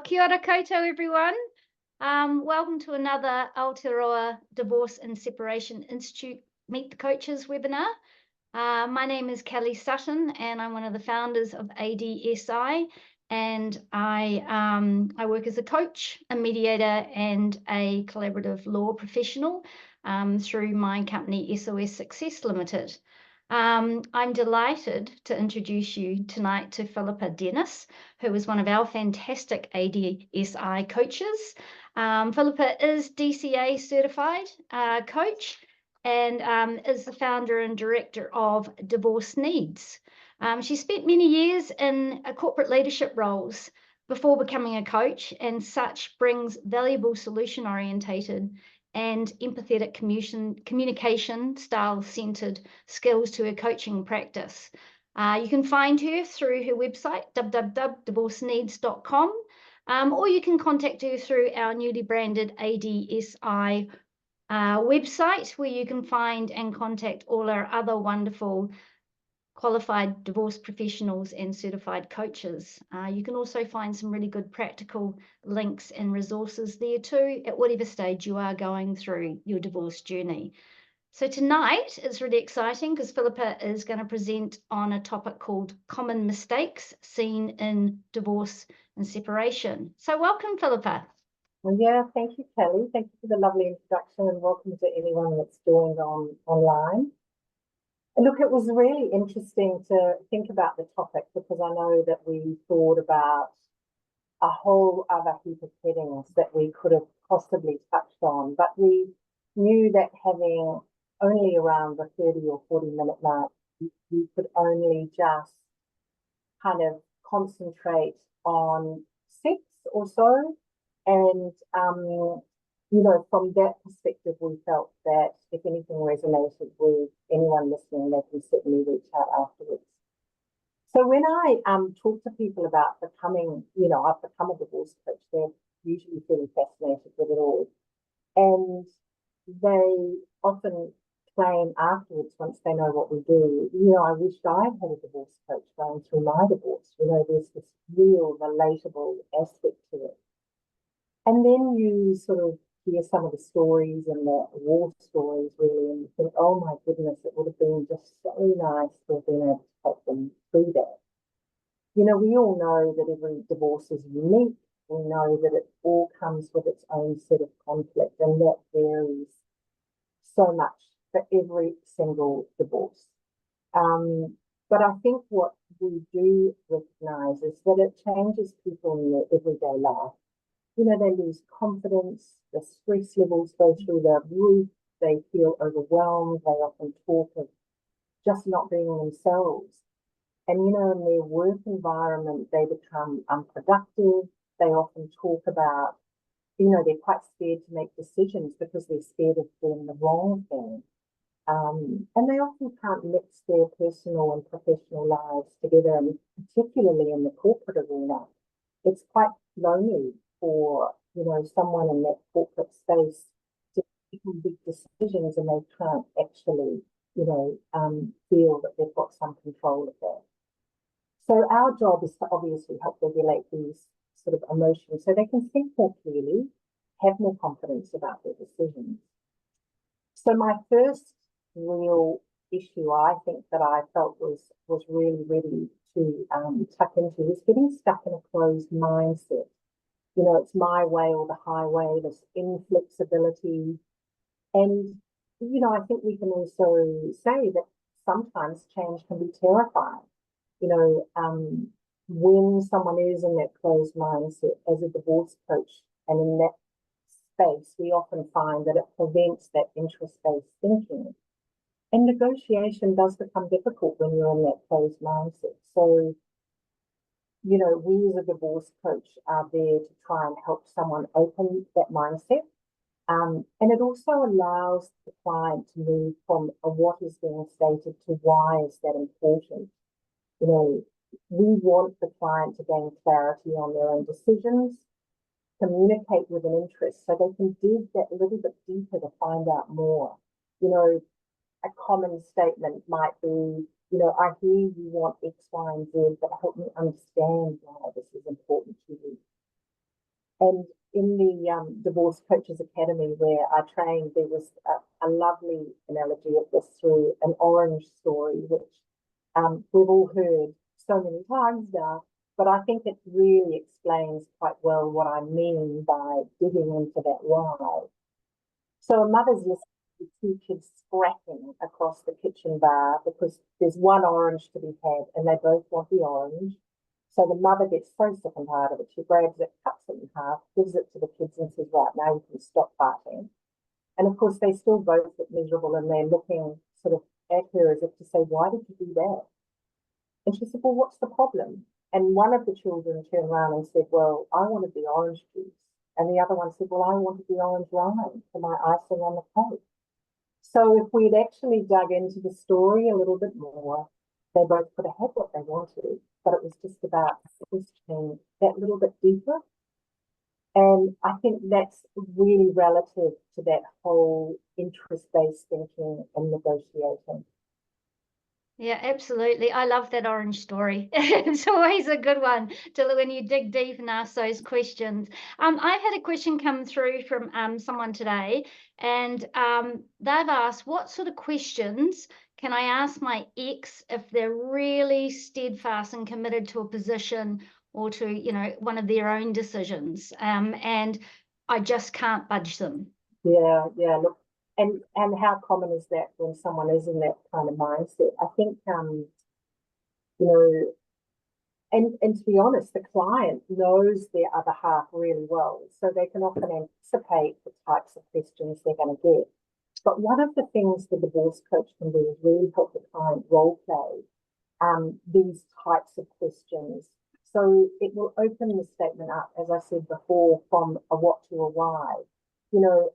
Kia ora koutou, everyone. Welcome to another Aotearoa Divorce and Separation Institute Meet the Coaches webinar. My name is Kelly Sutton, and I'm one of the founders of ADSI, and I work as a coach, a mediator, and a collaborative law professional through my company SOS Success Limited. I'm delighted to introduce you tonight to Philippa Dennis, who is one of our fantastic ADSI coaches. Philippa is DCA certified coach and is the founder and director of Divorce Needs. She spent many years in corporate leadership roles before becoming a coach, and such brings valuable solution-orientated and empathetic communication style-centered skills to her coaching practice. You can find her through her website, www.divorceneeds.com, or you can contact her through our newly branded ADSI website, where you can find and contact all our other wonderful qualified divorce professionals and certified coaches. You can also find some really good practical links and resources there too at whatever stage you are going through your divorce journey. So tonight is really exciting because Philippa is going to present on a topic called Common Mistakes Seen in Divorce and Separation. So welcome, Philippa. Well, yeah, thank you, Kelly. Thank you for the lovely introduction, and welcome to anyone that's joined online. And look, it was really interesting to think about the topic because I know that we thought about a whole other heap of headings that we could have possibly touched on, but we knew that having only around the 30 or 40-minute mark, you could only just kind of concentrate on 6 or so. And, from that perspective, we felt that if anything resonated with anyone listening, they can certainly reach out afterwards. So when I talk to people about becoming, I've become a divorce coach, they're usually fairly fascinated with it all. And they often claim afterwards, once they know what we do, I wished I had a divorce coach going through my divorce. There's this real relatable aspect to it. And then you sort of hear some of the stories and the war stories, really, and you think, oh my goodness, it would have been just so nice to have been able to help them through that. We all know that every divorce is unique. We know that it all comes with its own set of conflict, and that varies so much for every single divorce. But I think what we do recognize is that it changes people in their everyday life. They lose confidence, the stress levels go through the roof, they feel overwhelmed, they often talk of just not being themselves. And, in their work environment, they become unproductive. They often talk about, they're quite scared to make decisions because they're scared of doing the wrong thing. And they often can't mix their personal and professional lives together, and particularly in the corporate arena. It's quite lonely for, someone in that corporate space to make big decisions and they can't actually, feel that they've got some control of that. So our job is to obviously help regulate these sort of emotions so they can think more clearly, have more confidence about their decisions. So my first real issue I think that I felt was really ready to tuck into was getting stuck in a closed mindset. It's my way or the highway, this inflexibility. And, I think we can also say that sometimes change can be terrifying. When someone is in that closed mindset as a divorce coach and in that space, we often find that it prevents that interest-based thinking. And negotiation does become difficult when you're in that closed mindset. So, we as a divorce coach are there to try and help someone open that mindset. And it also allows the client to move from what is being stated to why is that important. We want the client to gain clarity on their own decisions, communicate with an interest so they can dig that a little bit deeper to find out more. A common statement might be, I hear you want X, Y, and Z, but help me understand why this is important to you. And in the Divorce Coaches Academy where I trained, there was a lovely analogy of this through an orange story, which we've all heard so many times now, but I think it really explains quite well what I mean by digging into that why. So a mother's listening to two kids scrapping across the kitchen bar because there's one orange to be had and they both want the orange. So the mother gets so sick and tired of it, she grabs it, cuts it in half, gives it to the kids and says, right, now you can stop fighting. And of course, they still both look miserable and they're looking sort of at her as if to say, why did you do that? And she said, well, what's the problem? And one of the children turned around and said, well, I wanted the orange juice. And the other one said, well, I wanted the orange rind for my icing on the cake. So if we'd actually dug into the story a little bit more, they both could have had what they wanted, but it was just about questioning that little bit deeper. And I think that's really relative to that whole interest-based thinking and negotiating. Yeah, absolutely. I love that orange story. It's always a good one to when you dig deep and ask those questions. I've had a question come through from someone today, and they've asked, what sort of questions can I ask my ex if they're really steadfast and committed to a position or to, one of their own decisions, and I just can't budge them? Yeah, look, and how common is that when someone is in that kind of mindset? I think you know, and to be honest, the client knows their other half really well, so they can often anticipate the types of questions they're going to get. But one of the things the divorce coach can do is really help the client role play these types of questions. So it will open the statement up, as I said before, from a what to a why.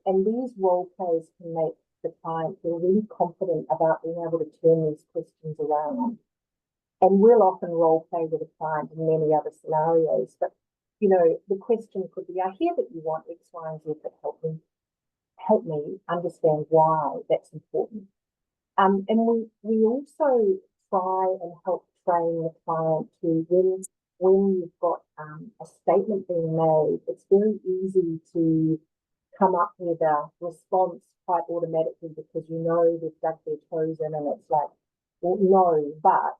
And these role plays can make the client feel really confident about being able to turn these questions around. And we'll often role play with a client in many other scenarios. But, the question could be, I hear that you want X, Y, and Z, but help me understand why that's important. And we also try and help train the client to when you've got a statement being made, it's very easy to come up with a response quite automatically because they've dug their toes in and it's like, well, no, but,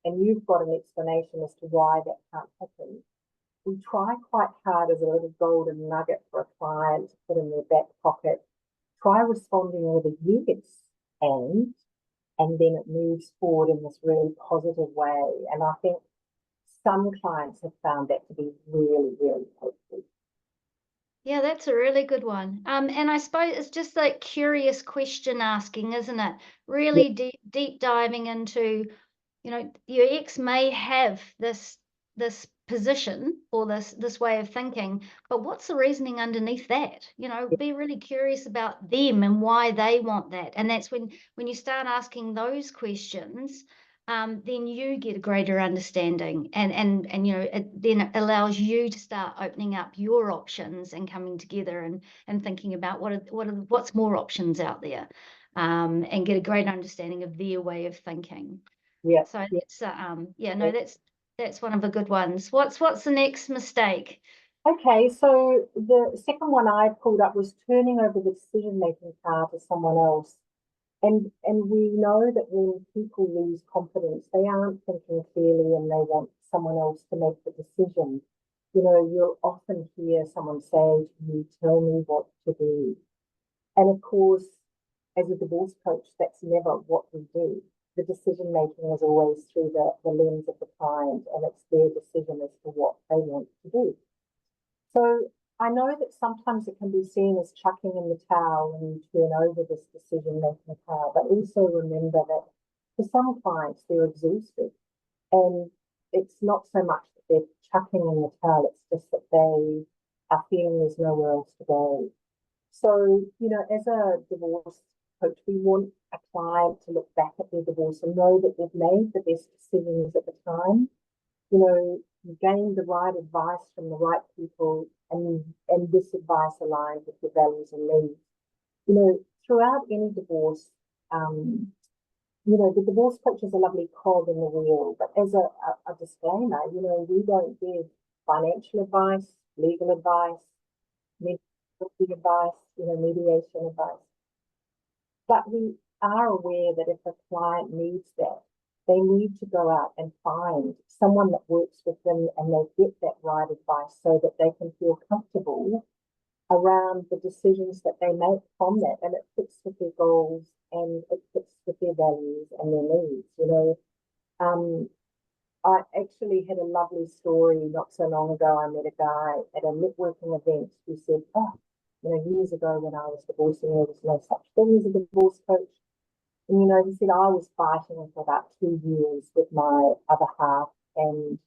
and you've got an explanation as to why that can't happen. We try quite hard as a little golden nugget for a client to put in their back pocket. Try responding with a yes and then it moves forward in this really positive way. And I think some clients have found that to be really, really helpful. Yeah, that's a really good one. And I suppose it's just like curious question asking, isn't it? Really deep diving into, your ex may have this position or this way of thinking, but what's the reasoning underneath that? Be really curious about them and why they want that. And that's when you start asking those questions, then you get a greater understanding, and it then allows you to start opening up your options and coming together and thinking about what's more options out there, and get a great understanding of their way of thinking. Yeah. So that's one of the good ones. What's the next mistake? Okay, so the second one I pulled up was turning over the decision-making power to someone else. And we know that when people lose confidence, they aren't thinking clearly and they want someone else to make the decision. You'll often hear someone say to you, tell me what to do. And of course, as a divorce coach, that's never what we do. The decision making is always through the lens of the client, and it's their decision as to what they want to do. So I know that sometimes it can be seen as chucking in the towel and you turn over this decision-making power, but also remember that for some clients, they're exhausted. And it's not so much that they're chucking in the towel, it's just that they are feeling there's nowhere else to go. So, as a divorce coach, we want a client to look back at their divorce and know that they've made the best decisions at the time. You gained the right advice from the right people, and this advice aligned with your values and needs. Throughout any divorce, the divorce coach is a lovely cog in the wheel, but as a disclaimer, we don't give financial advice, legal advice, medical advice, mediation advice. But we are aware that if a client needs that, they need to go out and find someone that works with them and they get that right advice so that they can feel comfortable around the decisions that they make from that, and it fits with their goals and it fits with their values and their needs. I actually had a lovely story not so long ago. I met a guy at a networking event who said, years ago when I was divorcing, there was no such thing as a divorce coach. And, he said, I was fighting for about 2 years with my other half. And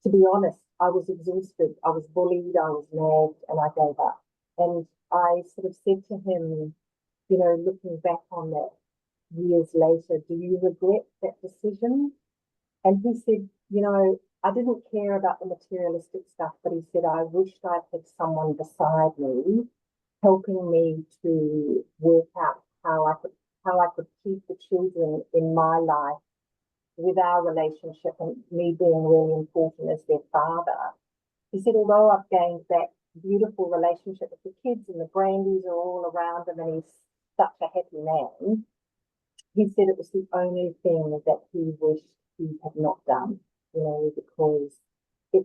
to be honest, I was exhausted. I was bullied. I was nagged, and I gave up. And I sort of said to him, looking back on that years later, do you regret that decision? And he said, I didn't care about the materialistic stuff, but he said, I wished I'd had someone beside me helping me to work out how I could keep the children in my life with our relationship and me being really important as their father. He said, although I've gained that beautiful relationship with the kids and the grandies are all around him and he's such a happy man, he said it was the only thing that he wished he had not done, because he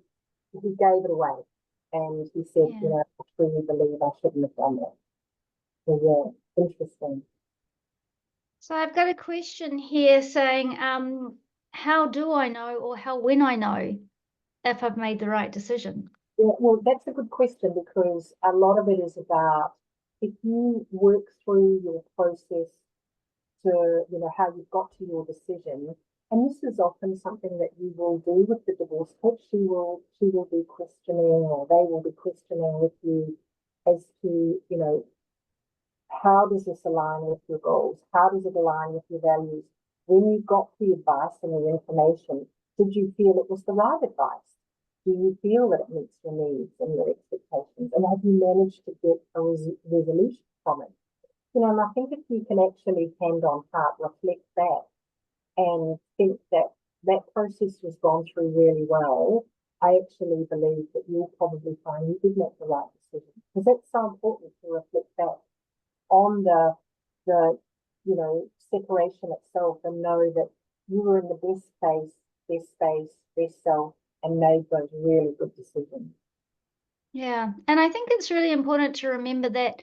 gave it away. And he said, I truly believe I shouldn't have done that. So, yeah, interesting. So I've got a question here saying, how do I know, or when I know if I've made the right decision? Yeah, well, that's a good question, because a lot of it is about if you work through your process to, how you got to your decision. And this is often something that you will do with the divorce coach. She will be questioning, or they will be questioning with you as to, how does this align with your goals? How does it align with your values? When you got the advice and the information, did you feel it was the right advice? Do you feel that it meets your needs and your expectations? And have you managed to get a resolution from it? And I think if you can actually hand on heart reflect back and think that that process was gone through really well, I actually believe that you'll probably find you did make the right decision. Because it's so important to reflect back on the separation itself and know that you were in the best place, best space, best self, and made those really good decisions. Yeah, and I think it's really important to remember that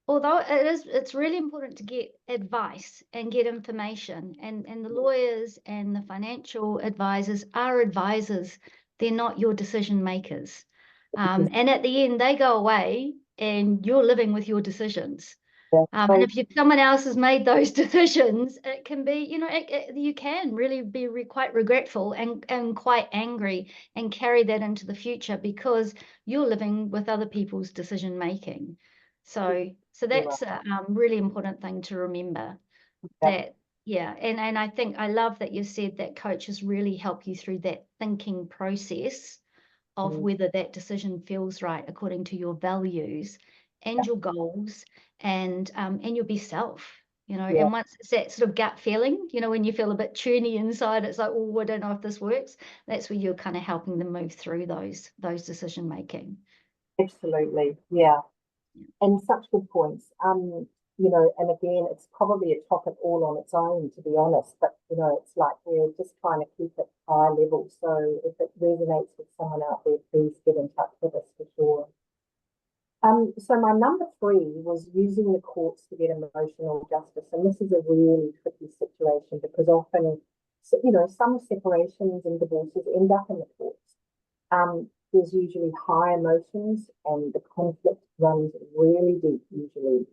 although it's really important to get advice and get information, and the lawyers and the financial advisors are advisors. They're not your decision makers. And at the end, they go away and you're living with your decisions. And if someone else has made those decisions, it can be, you can really be quite regretful and quite angry and carry that into the future because you're living with other people's decision making. So that's a really important thing to remember. That, yeah, and I think I love that you said that coaches really help you through that thinking process of whether that decision feels right according to your values and your goals and your best self, and once it's that sort of gut feeling, when you feel a bit churny inside, it's like, oh, I don't know if this works. That's where you're kind of helping them move through those decision making. Absolutely, yeah. And such good points. And again, it's probably a topic all on its own, to be honest, but it's like we're just trying to keep it high level. So if it resonates with someone out there, please get in touch with us for sure. So my number 3 was using the courts to get emotional justice. And this is a really tricky situation because often, some separations and divorces end up in the courts. There's usually high emotions and the conflict runs really deep usually.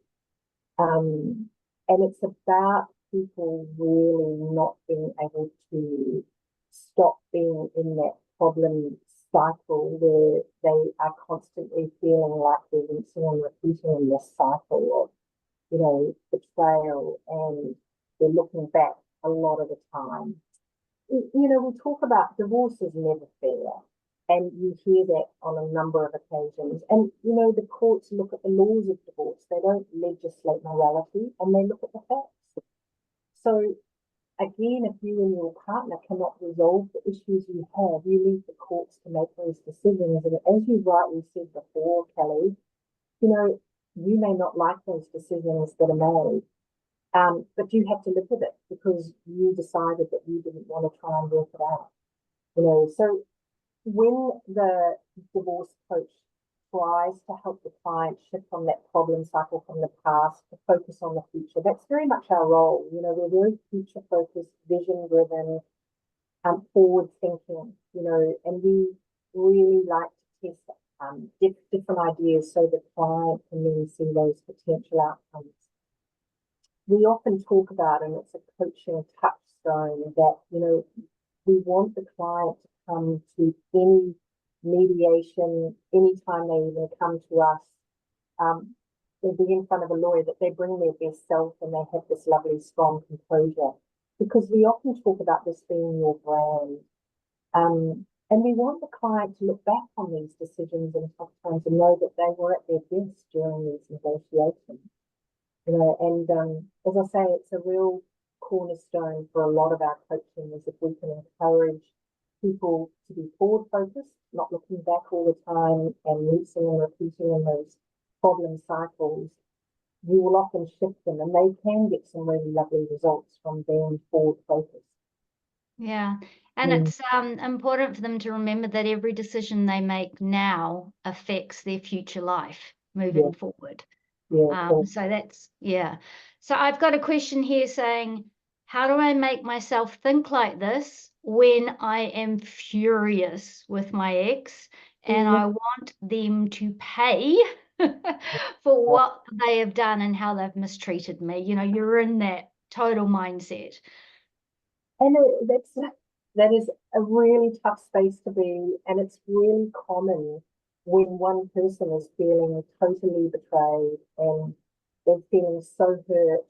And it's about people really not being able to stop being in that problem cycle where they are constantly feeling like they're rinsing and repeating in this cycle of, betrayal, and they're looking back a lot of the time. We talk about divorce is never fair. And you hear that on a number of occasions. And, the courts look at the laws of divorce. They don't legislate morality, and they look at the facts. So again, if you and your partner cannot resolve the issues you have, you leave the courts to make those decisions. And as you rightly said before, Kelly, you may not like those decisions that are made, but you have to live with it because you decided that you didn't want to try and work it out. So when the divorce coach tries to help the client shift from that problem cycle from the past to focus on the future, that's very much our role. We're very future focused, vision driven, forward thinking, and we really like to test different ideas so the client can then see those potential outcomes. We often talk about, and it's a coaching touchstone, that, we want the client to come to any mediation, anytime they even come to us, they'll be in front of a lawyer, that they bring their best self and they have this lovely, strong composure. Because we often talk about this being your brand. And we want the client to look back on these decisions in tough times and know that they were at their best during these negotiations. And as I say, it's a real cornerstone for a lot of our coaching, is if we can encourage people to be forward focused, not looking back all the time and rinsing and repeating in those problem cycles, you will often shift them, and they can get some really lovely results from being forward focused. Yeah. And it's important for them to remember that every decision they make now affects their future life moving forward. So that's, So I've got a question here saying, how do I make myself think like this when I am furious with my ex and I want them to pay for what they have done and how they've mistreated me? You're in that total mindset. And that is a really tough space to be, and it's really common when one person is feeling totally betrayed and they're feeling so hurt,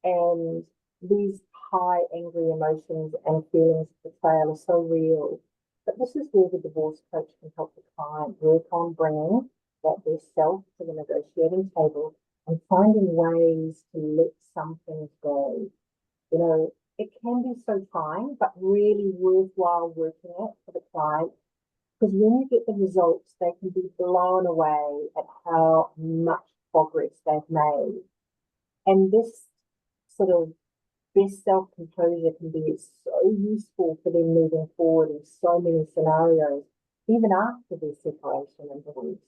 and these high angry emotions and feelings of betrayal are so real. But this is where the divorce coach can help the client work on bringing that their self to the negotiating table and finding ways to let some things go. It can be so trying, but really worthwhile working it for the client, because when you get the results, they can be blown away at how much progress they've made. And this sort of best self-composure can be so useful for them moving forward in so many scenarios, even after their separation and divorce,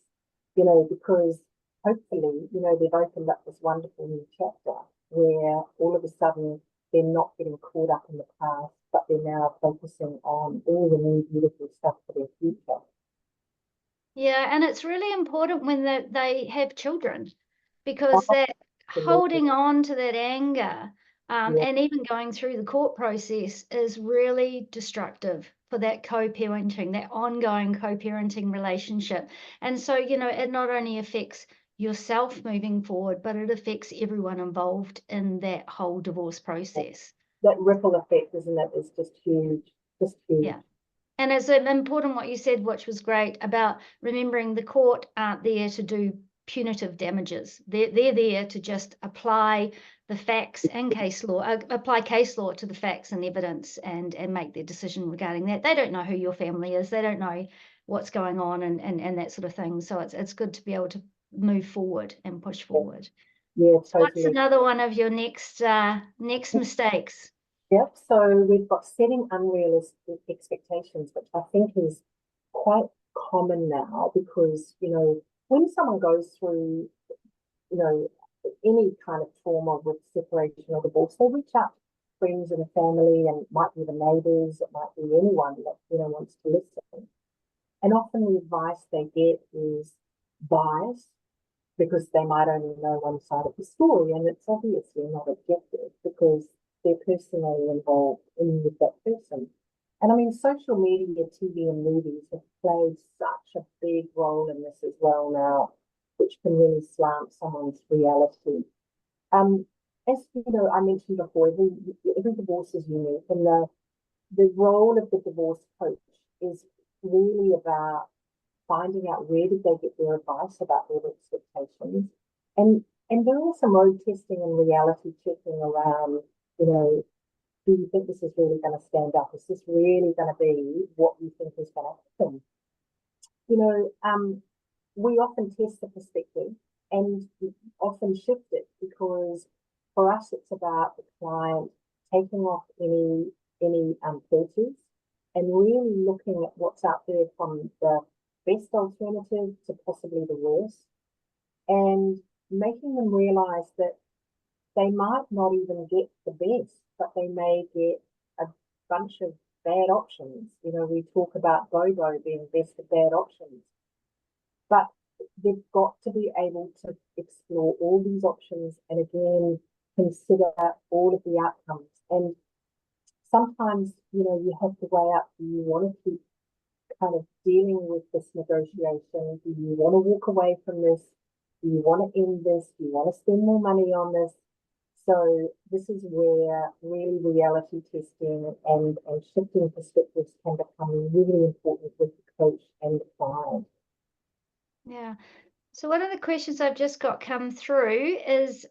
because hopefully, they've opened up this wonderful new chapter where all of a sudden they're not getting caught up in the past, but they're now focusing on all the new beautiful stuff for their future. Yeah, and it's really important when they have children, because that holding on to that anger and even going through the court process is really destructive for that co-parenting, that ongoing co-parenting relationship. And so, it not only affects yourself moving forward, but it affects everyone involved in that whole divorce process. That ripple effect, isn't it, is just huge, Yeah. And it's important what you said, which was great, about remembering the court aren't there to do punitive damages. They're there to just apply the facts and case law, apply case law to the facts and evidence and make their decision regarding that. They don't know who your family is. They don't know what's going on and that sort of thing. So it's good to be able to move forward and push forward. Yeah, totally. So what's another one of your next mistakes? Yep, so we've got setting unrealistic expectations, which I think is quite common now, because, when someone goes through, any kind of trauma with separation or divorce, they reach out to friends and family, and it might be the neighbours, it might be anyone that, wants to listen. And often the advice they get is biased, because they might only know one side of the story, and it's obviously not objective because they're personally involved with that person. And I mean, social media, TV and movies have played such a big role in this as well now, which can really slant someone's reality. As I mentioned before, every divorce is unique, and the role of the divorce coach is really about finding out where did they get their advice about their expectations, and doing some road testing and reality checking around, do you think this is really going to stand up? Is this really going to be what you think is going to happen? You know, we often test the perspective and often shift it, because for us it's about the client taking off any filters and really looking at what's out there from the best alternative to possibly the worst, and making them realize that they might not even get the best, but they may get a bunch of bad options. You know, we talk about Bobo being best of bad options, but they've got to be able to explore all these options and again consider all of the outcomes. And sometimes, you know, you have to weigh up, do you want to keep kind of dealing with this negotiation? Do you want to walk away from this? Do you want to end this? Do you want to spend more money on this? So this is where really reality testing and shifting perspectives can become really important with the coach and the client. Yeah. So one of the questions I've just got come through is,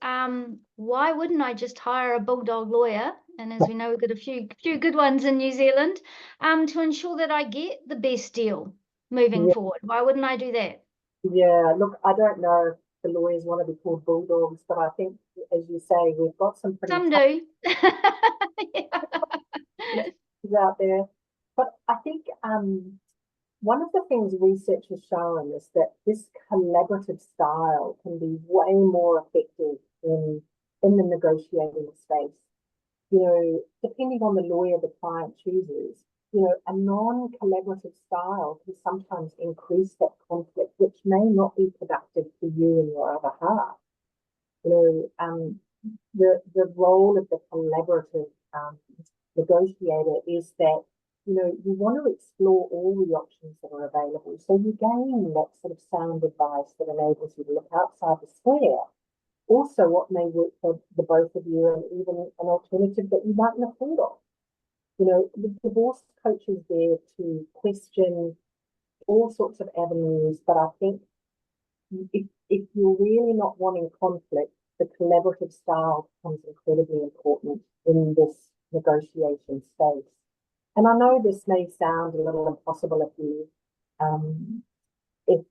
why wouldn't I just hire a bulldog lawyer? And as we know, we've got a few good ones in New Zealand, to ensure that I get the best deal moving forward. Why wouldn't I do that? Yeah, look, I don't know if the lawyers want to be called bulldogs, but I think, as you say, we've got some pretty Some do. tough out there. But I think one of the things research has shown is that this collaborative style can be way more effective in the negotiating space. You know, depending on the lawyer the client chooses, you know, a non-collaborative style can sometimes increase that conflict, which may not be productive for you and your other half. You know, the role of the collaborative negotiator is that, you know, you want to explore all the options that are available. So you gain that sort of sound advice that enables you to look outside the square. Also, what may work for the both of you, and even an alternative that you mightn't have thought of. You know, the divorce coach is there to question all sorts of avenues, but I think if you're really not wanting conflict, the collaborative style becomes incredibly important in this negotiation space. And I know this may sound a little impossible if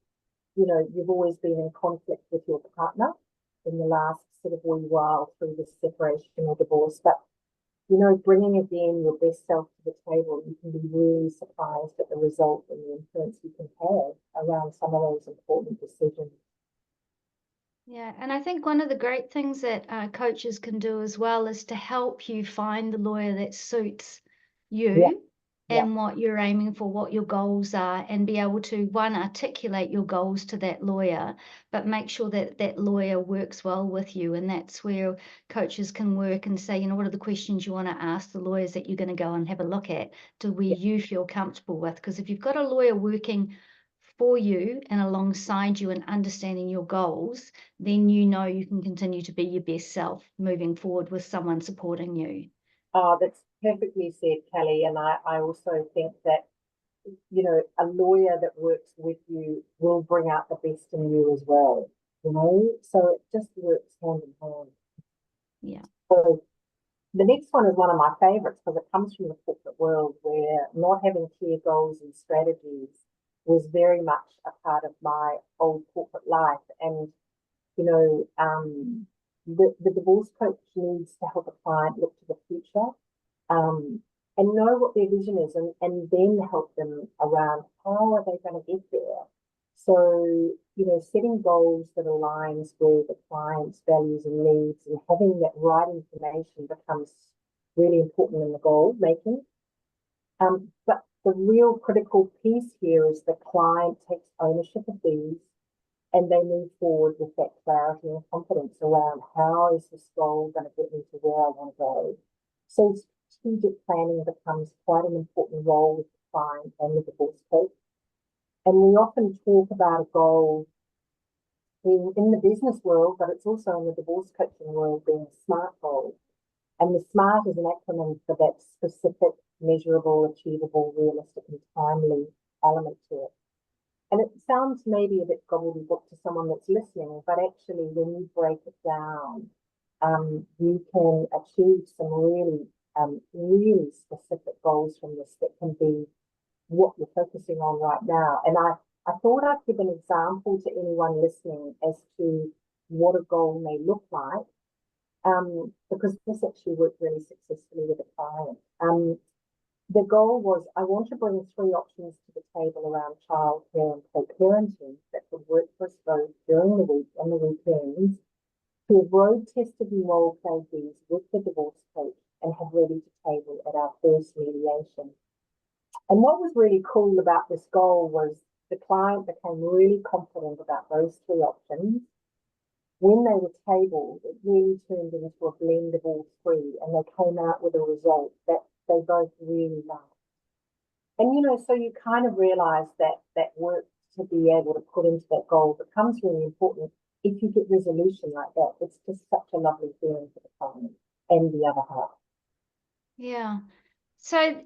you know you've always been in conflict with your partner in the last sort of wee while through this separation or divorce, but you know, bringing again your best self to the table, you can be really surprised at the result and the influence you can have around some of those important decisions. Yeah, and I think one of the great things that coaches can do as well is to help you find the lawyer that suits you and what you're aiming for, what your goals are, and be able to, one, articulate your goals to that lawyer, but make sure that that lawyer works well with you. And that's where coaches can work and say, you know, what are the questions you want to ask the lawyers that you're going to go and have a look at to where you feel comfortable with? Because if you've got a lawyer working for you and alongside you and understanding your goals, then you know you can continue to be your best self moving forward with someone supporting you. Oh, that's perfectly said, Kelly. And I also think that, you know, a lawyer that works with you will bring out the best in you as well, you know, so it just works hand in hand. Yeah. So the next one is one of my favorites because it comes from the corporate world, where not having clear goals and strategies was very much a part of my old corporate life. And, you know, the divorce coach needs to help a client look to the future and know what their vision is, and then help them around how are they going to get there. So, you know, setting goals that aligns with the client's values and needs and having that right information becomes really important in the goal making. But the real critical piece here is the client takes ownership of these and they move forward with that clarity and confidence around how is this goal going to get me to where I want to go. So strategic planning becomes quite an important role with the client and the divorce coach. And we often talk about a goal in the business world, but it's also in the divorce coaching world being a SMART goal. And the SMART is an acronym for that specific, measurable, achievable, realistic, and timely element to it. And it sounds maybe a bit gobbledygook to someone that's listening, but actually when you break it down, you can achieve some really really specific goals from this that can be what you're focusing on right now. And I thought I'd give an example to anyone listening as to what a goal may look like, because this actually worked really successfully with a client. The goal was, I want to bring 3 options to the table around childcare and co-parenting that would work for us both during the week and the weekends, to have road tested and role played these with the divorce coach and have ready to table at our first mediation. And what was really cool about this goal was the client became really confident about those 3 options. When they were tabled, it really turned into a blend of all 3, and they came out with a result that they both really loved. And, you know, so you kind of realize that work to be able to put into that goal becomes really important. If you get resolution like that, it's just such a lovely feeling for the client and the other half. Yeah. So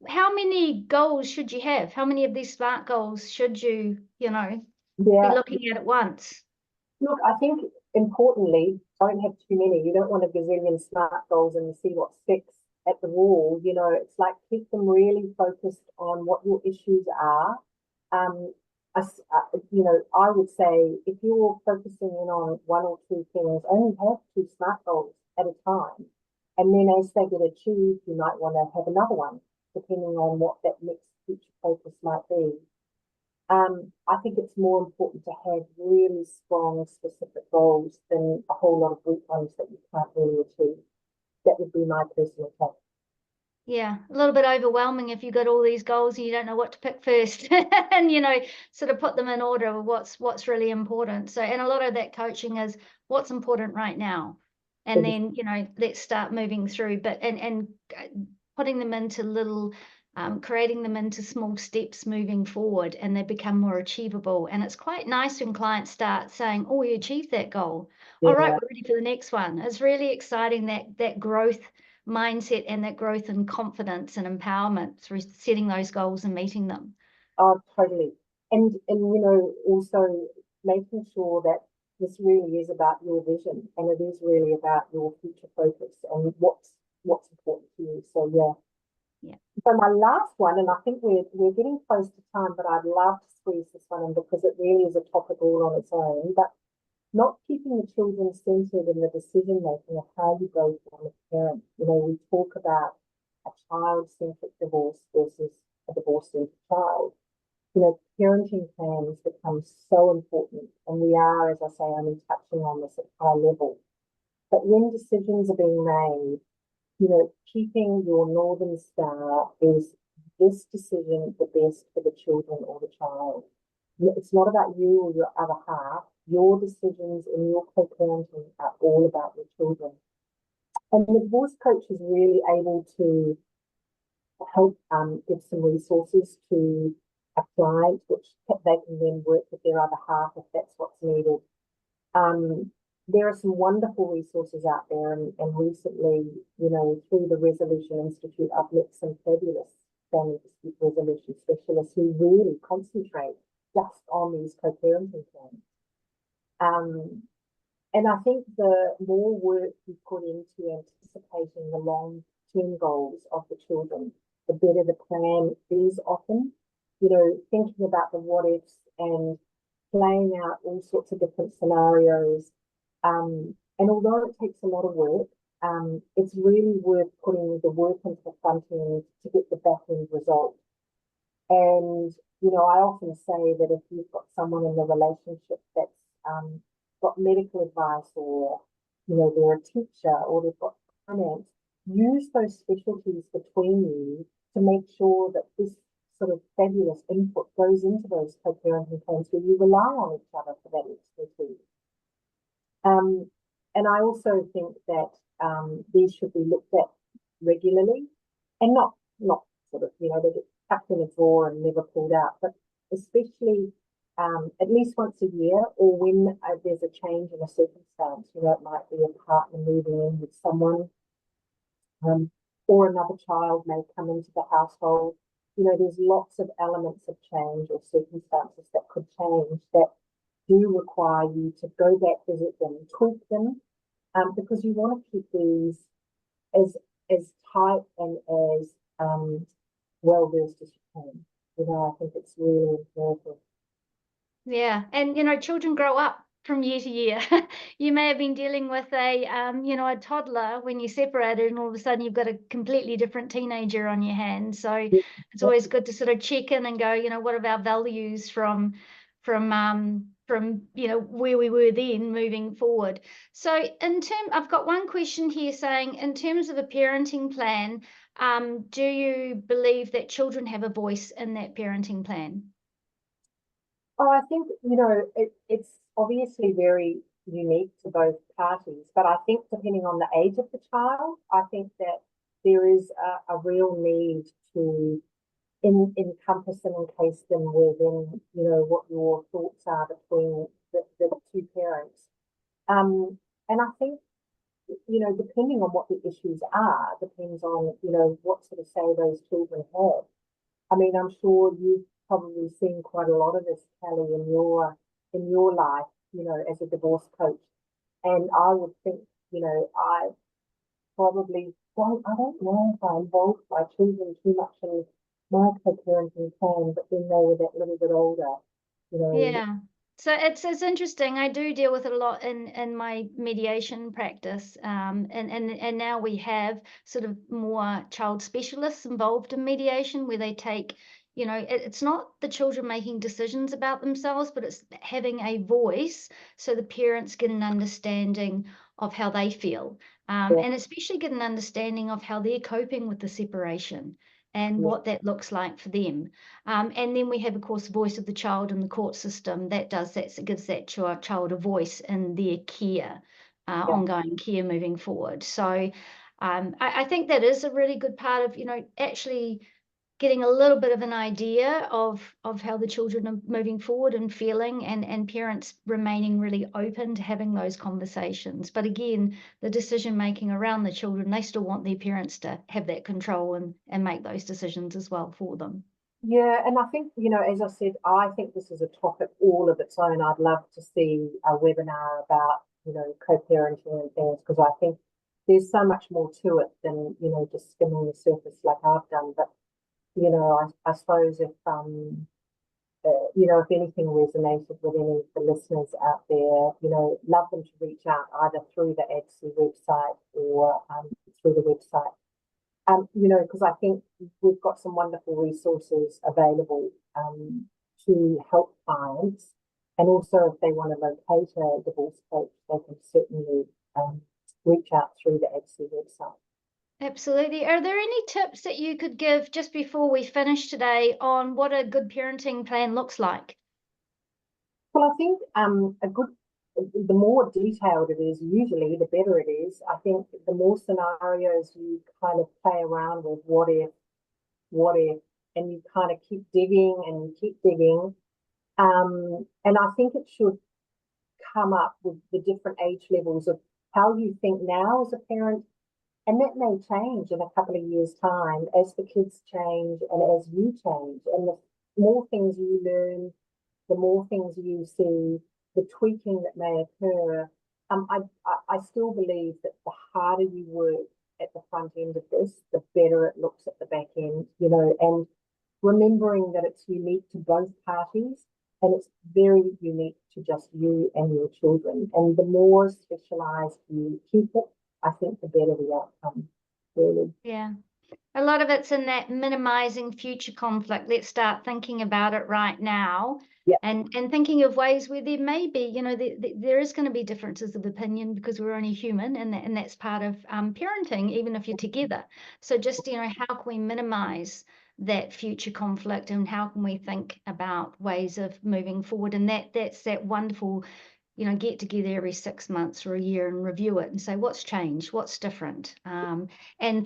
how many goals should you have? How many of these SMART goals should you, be looking at once? Look, I think importantly, don't have too many. You don't want a gazillion SMART goals and see what sticks at the wall. You know, it's like keep them really focused on what your issues are. I would say if you're focusing in on 1 or 2 things, only have 2 SMART goals at a time. And then as they get achieved, you might want to have another one, depending on what that next future focus might be. I think it's more important to have really strong, specific goals than a whole lot of weak ones that you can't really achieve. That would be my personal take. Yeah, a little bit overwhelming if you've got all these goals and you don't know what to pick first and, sort of put them in order of what's really important. So, and a lot of that coaching is what's important right now. And then, let's start moving through, but, and putting them into little, creating them into small steps moving forward, and they become more achievable. And it's quite nice when clients start saying, oh, we achieved that goal. Yeah. All right, we're ready for the next one. It's really exciting, that growth mindset and that growth and confidence and empowerment through setting those goals and meeting them. Oh, totally. And also making sure that this really is about your vision, and it is really about your future focus and what's important to you. So yeah. So my last one, and I think we're getting close to time, but I'd love to squeeze this one in because it really is a topic all on its own. But not keeping the children centered in the decision making of how you go from a parent. We talk about a child-centric divorce versus a divorce-centric child. Parenting plans become so important, and we are, as I say, only touching on this at high level. But when decisions are being made, keeping your Northern Star is this decision the best for the children or the child. It's not about you or your other half. Your decisions and your co-parenting are all about your children. And the divorce coach is really able to help give some resources to a client, which they can then work with their other half if that's what's needed. There are some wonderful resources out there, and recently, through the Resolution Institute, I've met some fabulous family dispute resolution specialists who really concentrate just on these co-parenting plans. And I think the more work you put into anticipating the long-term goals of the children, the better the plan is often. Thinking about the what ifs and playing out all sorts of different scenarios. And although it takes a lot of work, it's really worth putting the work into the front end to get the back end result. And, I often say that if you've got someone in the relationship that's got medical advice, or, they're a teacher, or they've got finance, use those specialties between you to make sure that this sort of fabulous input goes into those co-parenting plans where you rely on each other for that expertise. And I also think that these should be looked at regularly, and not sort of, they get tucked in a drawer and never pulled out, but especially at least once a year, or when there's a change in a circumstance. It might be a partner moving in with someone, or another child may come into the household. There's lots of elements of change or circumstances that could change that do require you to go back, visit them, tweak them, because you want to keep these as as tight and as well versed as you can. You know, I think it's really imperative. Yeah, and children grow up from year to year. You may have been dealing with a a toddler when you separated, and all of a sudden you've got a completely different teenager on your hands. So it's always good to sort of check in and go, what are our values from where we were then moving forward. So I've got one question here saying, in terms of a parenting plan, do you believe that children have a voice in that parenting plan? Oh, I think, it's obviously very unique to both parties, but I think depending on the age of the child, I think that there is a real need to encompass and encase them within, what your thoughts are between the two parents. And I think, depending on what the issues are, depends on, what sort of say those children have. I mean, I'm sure you've probably seen quite a lot of this, Kelly, in your life, as a divorce coach. And I would think, I probably I don't know if I involved my children too much in my co-parenting plan, but then they were that little bit older, you know. Yeah. So it's interesting. I do deal with it a lot in my mediation practice, and now we have sort of more child specialists involved in mediation, where they take, it's not the children making decisions about themselves, but it's having a voice, so the parents get an understanding of how they feel, Yeah, and especially get an understanding of how they're coping with the separation and yeah, what that looks like for them. And then we have, of course, the voice of the child in the court system that gives that child a voice in their care, yeah. ongoing care moving forward. So I think that is a really good part of, actually getting a little bit of an idea of how the children are moving forward and feeling, and parents remaining really open to having those conversations. But again, the decision making around the children, they still want their parents to have that control and make those decisions as well for them. Yeah, and I think, as I said, I think this is a topic all of its own. I'd love to see a webinar about, co-parenting and things, because I think there's so much more to it than, just skimming the surface like I've done. But, I suppose if anything resonated with any of the listeners out there, love them to reach out either through the ADSI website or through the website. Because I think we've got some wonderful resources available to help clients. And also, if they want to locate a divorce coach, they can certainly reach out through the ADSI website. Absolutely. Are there any tips that you could give just before we finish today on what a good parenting plan looks like? Well, I think the more detailed it is, usually the better it is. I think the more scenarios you kind of play around with, what if, and you kind of keep digging and you keep digging. And I think it should come up with the different age levels of how you think now as a parent. And that may change in a couple of years' time as the kids change and as you change. And the more things you learn, the more things you see, the tweaking that may occur. I still believe that the harder you work at the front end of this, the better it looks at the back end, and remembering that it's unique to both parties and it's very unique to just you and your children. And the more specialized you keep it, I think the better the outcome, really. Yeah. A lot of it's in that minimizing future conflict. Let's start thinking about it right now, Yeah. and thinking of ways where there may be, there is going to be differences of opinion, because we're only human, and that's part of parenting, even if you're together. So just, how can we minimize that future conflict, and how can we think about ways of moving forward? And that's that wonderful, get together every 6 months or a year and review it and say, what's changed, what's different, and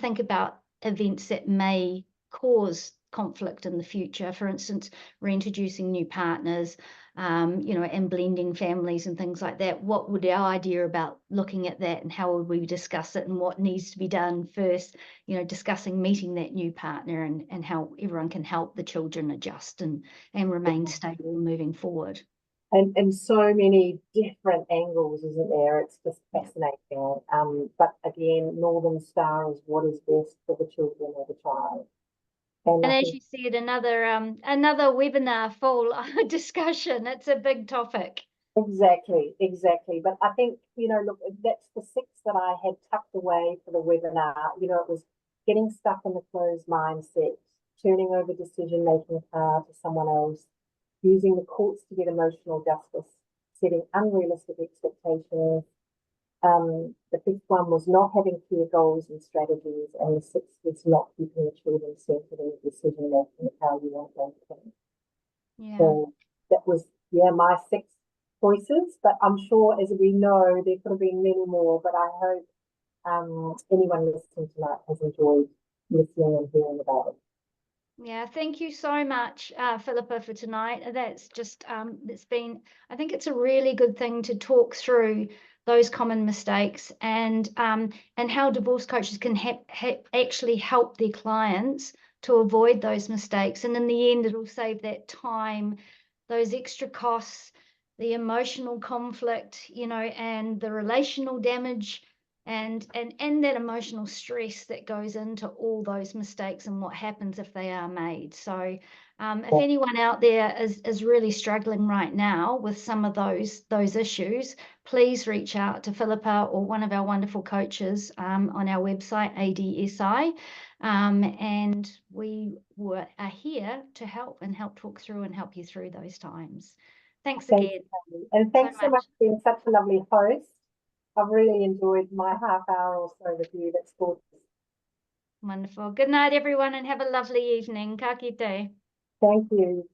think about events that may cause conflict in the future. For instance, reintroducing new partners, and blending families and things like that. What would our idea about looking at that, and how would we discuss it, and what needs to be done first, discussing meeting that new partner, and how everyone can help the children adjust and remain stable moving forward. and so many different angles, isn't there? It's just fascinating. But again, Northern Star is what is best for the children or the child. And And I as think you said, another webinar full discussion. It's a big topic. exactly. But I think, look, that's the 6 that I had tucked away for the webinar. It was getting stuck in the closed mindset, turning over decision-making power to someone else, using the courts to get emotional justice, setting unrealistic expectations. The 5th one was not having clear goals and strategies, and the 6th was not keeping the children centered in the decision making of how you want them to think. Yeah. So that was, my 6 choices, but I'm sure, as we know, there could have been many more, but I hope anyone listening tonight has enjoyed listening and hearing about it. Yeah, thank you so much, Philippa, for tonight. That's just, it's been, I think it's a really good thing to talk through those common mistakes and how divorce coaches can actually help their clients to avoid those mistakes. And in the end, it'll save that time, those extra costs, the emotional conflict, and the relational damage and that emotional stress that goes into all those mistakes and what happens if they are made. So if anyone out there is really struggling right now with some of those issues, please reach out to Philippa or one of our wonderful coaches on our website, ADSI, and we are here to help talk through and help you through those times. Thanks again. And thanks so much for being such a lovely host. I've really enjoyed my half hour or so with you. That's gorgeous. Wonderful. Good night, everyone, and have a lovely evening. Ka kite. Thank you.